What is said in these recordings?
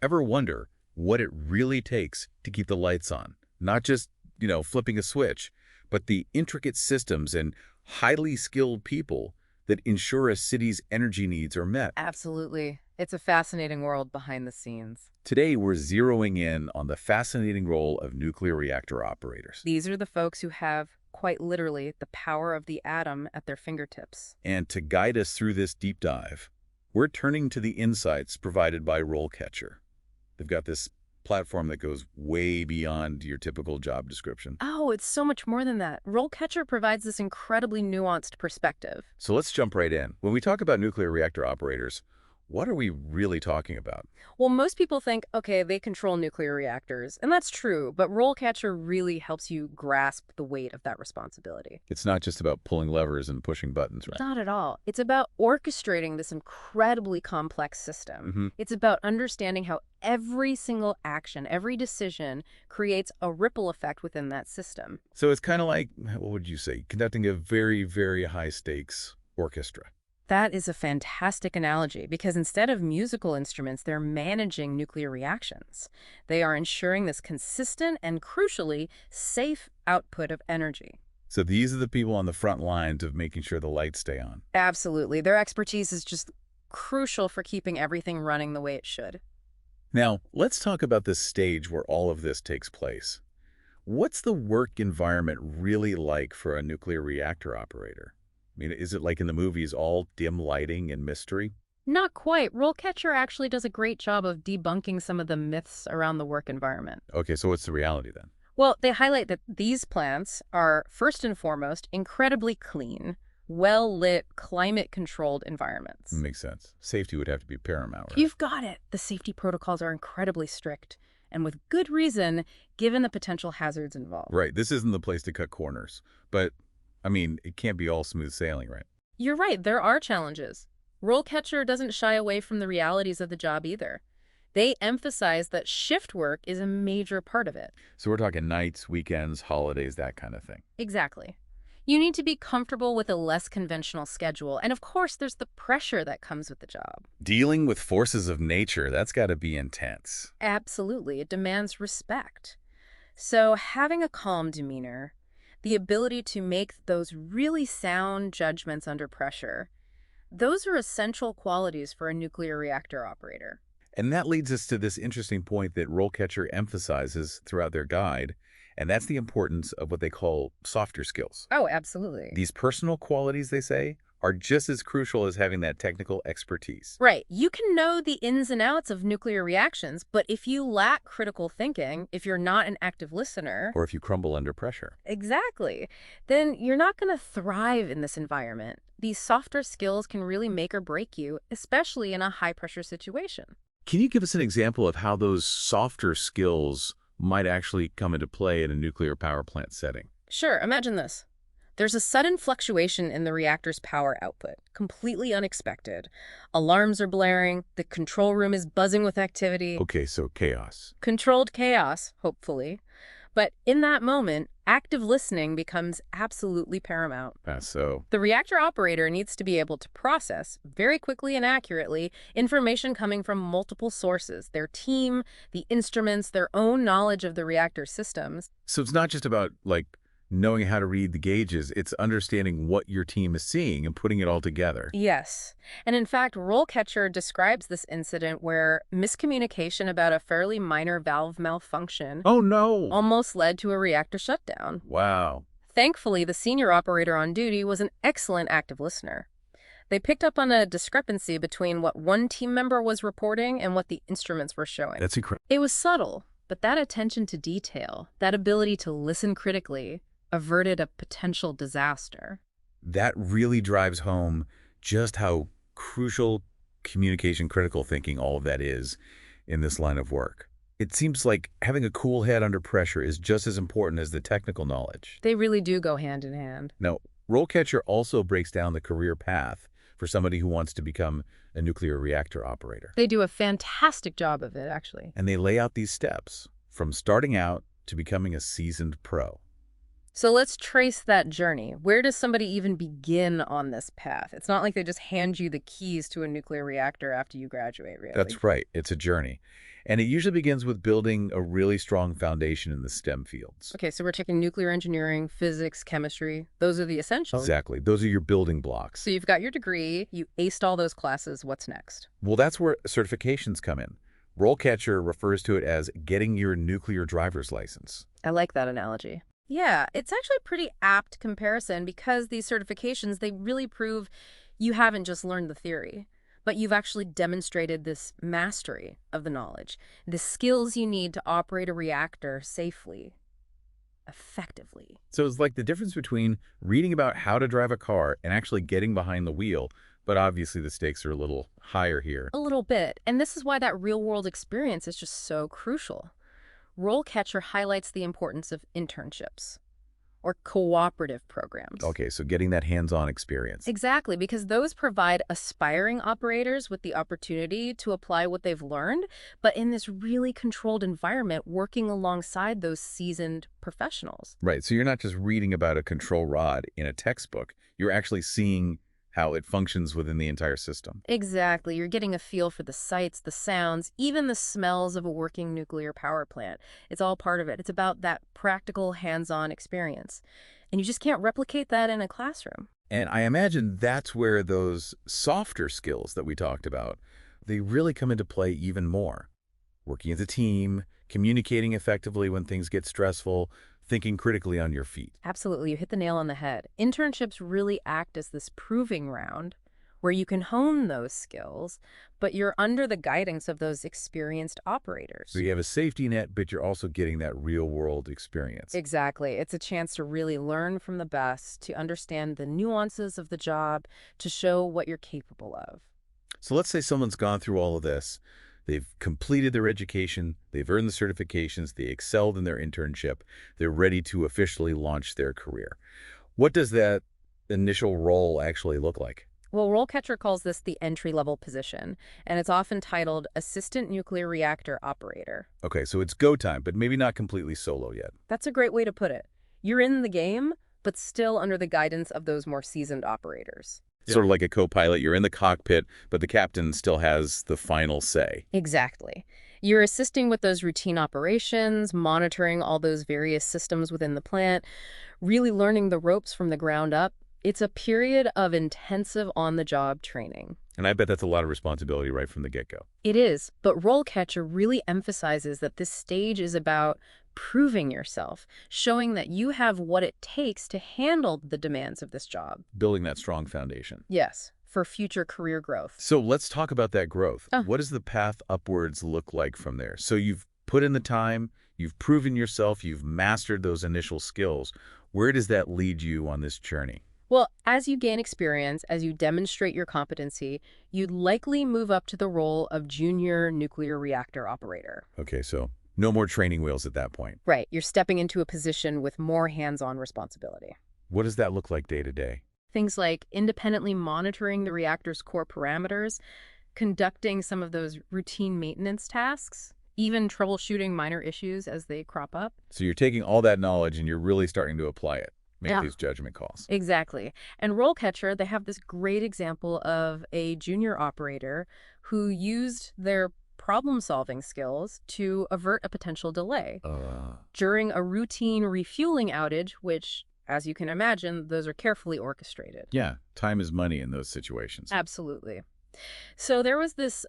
Ever wonder what it really takes to keep the lights on? Not just, flipping a switch, but the intricate systems and highly skilled people that ensure a city's energy needs are met. Absolutely. It's a fascinating world behind the scenes. Today, we're zeroing in on the fascinating role of nuclear reactor operators. These are the folks who have, quite literally, the power of the atom at their fingertips. And to guide us through this deep dive, we're turning to the insights provided by RoleCatcher. They've got this platform that goes way beyond your typical job description. Oh, it's so much more than that. RoleCatcher provides this incredibly nuanced perspective. So let's jump right in. When we talk about nuclear reactor operators, what are we really talking about? Well, most people think, okay, they control nuclear reactors, and that's true, but RoleCatcher really helps you grasp the weight of that responsibility. It's not just about pulling levers and pushing buttons, right? Not at all. It's about orchestrating this incredibly complex system. Mm-hmm. It's about understanding how every single action, every decision creates a ripple effect within that system. So it's kind of like, what would you say, conducting a very, very high-stakes orchestra. That is a fantastic analogy because instead of musical instruments, they're managing nuclear reactions. They are ensuring this consistent and, crucially, safe output of energy. So these are the people on the front lines of making sure the lights stay on. Absolutely. Their expertise is just crucial for keeping everything running the way it should. Now, let's talk about the stage where all of this takes place. What's the work environment really like for a nuclear reactor operator? I mean, is it like in the movies, all dim lighting and mystery? Not quite. RoleCatcher actually does a great job of debunking some of the myths around the work environment. Okay, so what's the reality then? Well, they highlight that these plants are, first and foremost, incredibly clean, well-lit, climate-controlled environments. Makes sense. Safety would have to be paramount, right? You've got it. The safety protocols are incredibly strict, and with good reason, given the potential hazards involved. Right, this isn't the place to cut corners. But, I mean, it can't be all smooth sailing, right? You're right, there are challenges. RoleCatcher doesn't shy away from the realities of the job either. They emphasize that shift work is a major part of it. So we're talking nights, weekends, holidays, that kind of thing. Exactly. You need to be comfortable with a less conventional schedule, and of course, there's the pressure that comes with the job. Dealing with forces of nature, that's got to be intense. Absolutely, it demands respect. So having a calm demeanor, the ability to make those really sound judgments under pressure, those are essential qualities for a nuclear reactor operator. And that leads us to this interesting point that RoleCatcher emphasizes throughout their guide, and that's the importance of what they call softer skills. Oh, absolutely. These personal qualities, they say, are just as crucial as having that technical expertise. Right. You can know the ins and outs of nuclear reactions, but if you lack critical thinking, if you're not an active listener, Or if you crumble under pressure. exactly, then you're not going to thrive in this environment. These softer skills can really make or break you, especially in a high-pressure situation. Can you give us an example of how those softer skills might actually come into play in a nuclear power plant setting? Sure, imagine this. There's a sudden fluctuation in the reactor's power output, completely unexpected. Alarms are blaring, the control room is buzzing with activity. Okay, so chaos. Controlled chaos, hopefully. But in that moment, active listening becomes absolutely paramount. So The reactor operator needs to be able to process, very quickly and accurately, information coming from multiple sources, their team, the instruments, their own knowledge of the reactor systems. So it's not just about, like, knowing how to read the gauges. It's understanding what your team is seeing and putting it all together. Yes. And in fact, RoleCatcher describes this incident where miscommunication about a fairly minor valve malfunction Oh, no. almost led to a reactor shutdown. Wow. Thankfully, the senior operator on duty was an excellent active listener. They picked up on a discrepancy between what one team member was reporting and what the instruments were showing. That's incredible. It was subtle, but that attention to detail, that ability to listen critically, averted a potential disaster. That really drives home just how crucial communication, critical thinking, all of that is in this line of work. It seems like having a cool head under pressure is just as important as the technical knowledge. They really do go hand in hand. Now, RoleCatcher also breaks down the career path for somebody who wants to become a nuclear reactor operator. They do a fantastic job of it, actually. And they lay out these steps from starting out to becoming a seasoned pro. So let's trace that journey. Where does somebody even begin on this path? It's not like they just hand you the keys to a nuclear reactor after you graduate, really. That's right. It's a journey. And it usually begins with building a really strong foundation in the STEM fields. Okay, so we're taking nuclear engineering, physics, chemistry. Those are the essentials. Exactly. Those are your building blocks. So you've got your degree, you aced all those classes. What's next? Well, that's where certifications come in. RoleCatcher refers to it as getting your nuclear driver's license. I like that analogy. Yeah, it's actually a pretty apt comparison because these certifications, they really prove you haven't just learned the theory, but you've actually demonstrated this mastery of the knowledge, the skills you need to operate a reactor safely, effectively. So it's like the difference between reading about how to drive a car and actually getting behind the wheel, but obviously the stakes are a little higher here. A little bit, and this is why that real-world experience is just so crucial. RoleCatcher highlights the importance of internships or cooperative programs. Okay, so getting that hands-on experience. Exactly, because those provide aspiring operators with the opportunity to apply what they've learned, but in this really controlled environment working alongside those seasoned professionals. Right, so you're not just reading about a control rod in a textbook. You're actually seeing how it functions within the entire system. Exactly. You're getting a feel for the sights, the sounds, even the smells of a working nuclear power plant. It's all part of it. It's about that practical, hands-on experience. And you just can't replicate that in a classroom. And I imagine that's where those softer skills that we talked about, they really come into play even more. Working as a team, communicating effectively when things get stressful, thinking critically on your feet. Absolutely. You hit the nail on the head. Internships really act as this proving ground where you can hone those skills, but you're under the guidance of those experienced operators. So you have a safety net, but you're also getting that real-world experience. Exactly. It's a chance to really learn from the best, to understand the nuances of the job, to show what you're capable of. So let's say someone's gone through all of this. They've completed their education, they've earned the certifications, they excelled in their internship, they're ready to officially launch their career. What does that initial role actually look like? Well, RoleCatcher calls this the entry-level position, and it's often titled Assistant Nuclear Reactor Operator. Okay, so it's go time, but maybe not completely solo yet. That's a great way to put it. You're in the game, but still under the guidance of those more seasoned operators. Sort of like a co-pilot, you're in the cockpit, but the captain still has the final say. Exactly. You're assisting with those routine operations, monitoring all those various systems within the plant, really learning the ropes from the ground up. It's a period of intensive on-the-job training. And I bet that's a lot of responsibility right from the get-go. It is, but RoleCatcher really emphasizes that this stage is about proving yourself, showing that you have what it takes to handle the demands of this job. Building that strong foundation. Yes, for future career growth. So let's talk about that growth. Oh. What does the path upwards look like from there? So you've put in the time, you've proven yourself, you've mastered those initial skills. Where does that lead you on this journey? Well, as you gain experience, as you demonstrate your competency, you'd likely move up to the role of junior nuclear reactor operator. Okay, so no more training wheels at that point. Right, you're stepping into a position with more hands-on responsibility. What does that look like day to day? Things like independently monitoring the reactor's core parameters, conducting some of those routine maintenance tasks, even troubleshooting minor issues as they crop up. So you're taking all that knowledge and you're really starting to apply it, make these judgment calls. Exactly. And RoleCatcher, they have this great example of a junior operator who used their problem-solving skills to avert a potential delay. During a routine refueling outage, which, as you can imagine, those are carefully orchestrated. Yeah, time is money in those situations. Absolutely. So there was this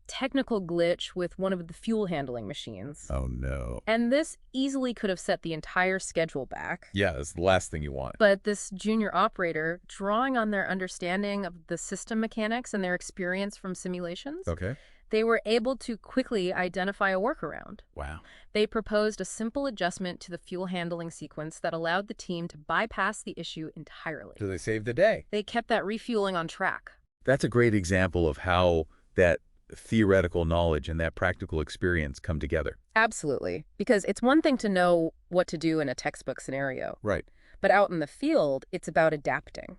technical glitch with one of the fuel handling machines. Oh, no. And this easily could have set the entire schedule back. Yeah, that's the last thing you want. But this junior operator, drawing on their understanding of the system mechanics and their experience from simulations, Okay. they were able to quickly identify a workaround. Wow. They proposed a simple adjustment to the fuel handling sequence that allowed the team to bypass the issue entirely. So they saved the day. They kept that refueling on track. That's a great example of how that theoretical knowledge and that practical experience come together. Absolutely. Because it's one thing to know what to do in a textbook scenario. Right. But out in the field, it's about adapting.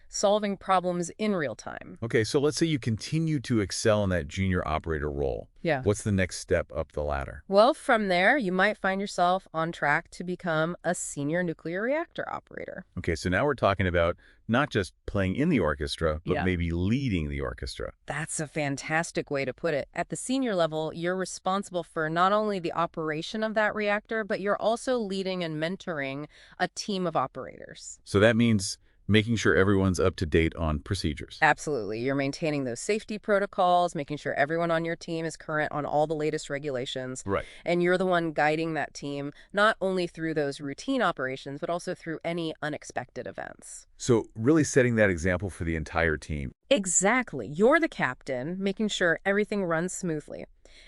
solving problems in real time. Okay, so let's say you continue to excel in that junior operator role. Yeah. What's the next step up the ladder? Well, from there, you might find yourself on track to become a senior nuclear reactor operator. Okay, so now we're talking about not just playing in the orchestra, but Yeah. maybe leading the orchestra. That's a fantastic way to put it. At the senior level, you're responsible for not only the operation of that reactor, but you're also leading and mentoring a team of operators. So that means making sure everyone's up to date on procedures. Absolutely. You're maintaining those safety protocols, making sure everyone on your team is current on all the latest regulations. Right. And you're the one guiding that team, not only through those routine operations, but also through any unexpected events. So really setting that example for the entire team. Exactly. You're the captain, making sure everything runs smoothly.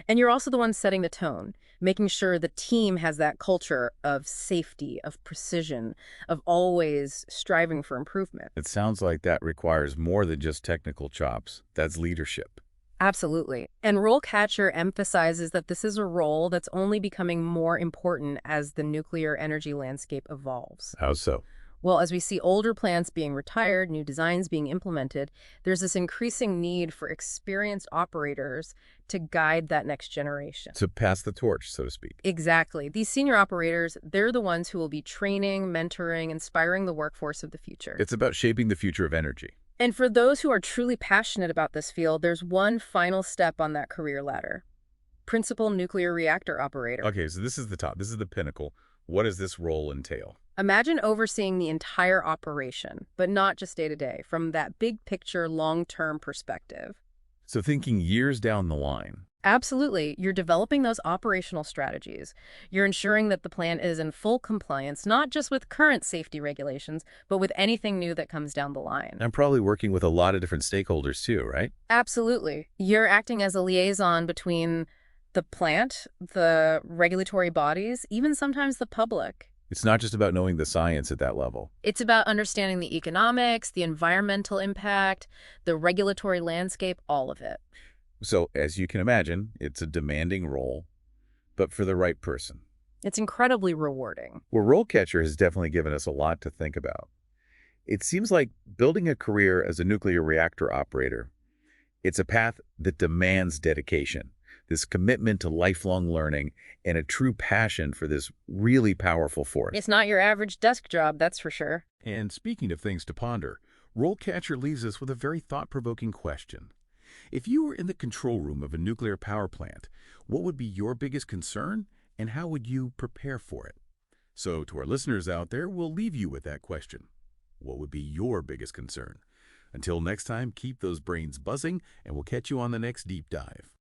And you're also the one setting the tone, making sure the team has that culture of safety, of precision, of always striving for improvement. It sounds like that requires more than just technical chops. That's leadership. Absolutely. And RoleCatcher emphasizes that this is a role that's only becoming more important as the nuclear energy landscape evolves. How so? Well, as we see older plants being retired, new designs being implemented, there's this increasing need for experienced operators to guide that next generation. To pass the torch, so to speak. Exactly. These senior operators, they're the ones who will be training, mentoring, inspiring the workforce of the future. It's about shaping the future of energy. And for those who are truly passionate about this field, there's one final step on that career ladder. Principal nuclear reactor operator. Okay, so this is the top. This is the pinnacle. What does this role entail? Imagine overseeing the entire operation, but not just day to day, from that big picture, long-term perspective. So thinking years down the line. Absolutely. You're developing those operational strategies. You're ensuring that the plan is in full compliance, not just with current safety regulations, but with anything new that comes down the line. I'm probably working with a lot of different stakeholders too, right? Absolutely. You're acting as a liaison between the plant, the regulatory bodies, even sometimes the public. It's not just about knowing the science at that level. It's about understanding the economics, the environmental impact, the regulatory landscape, all of it. So as you can imagine, it's a demanding role, but for the right person. It's incredibly rewarding. Well, RoleCatcher has definitely given us a lot to think about. It seems like building a career as a nuclear reactor operator, it's a path that demands dedication, this commitment to lifelong learning, and a true passion for this really powerful force. It's not your average desk job, that's for sure. And speaking of things to ponder, RoleCatcher leaves us with a very thought-provoking question. If you were in the control room of a nuclear power plant, what would be your biggest concern, and how would you prepare for it? So to our listeners out there, we'll leave you with that question. What would be your biggest concern? Until next time, keep those brains buzzing, and we'll catch you on the next deep dive.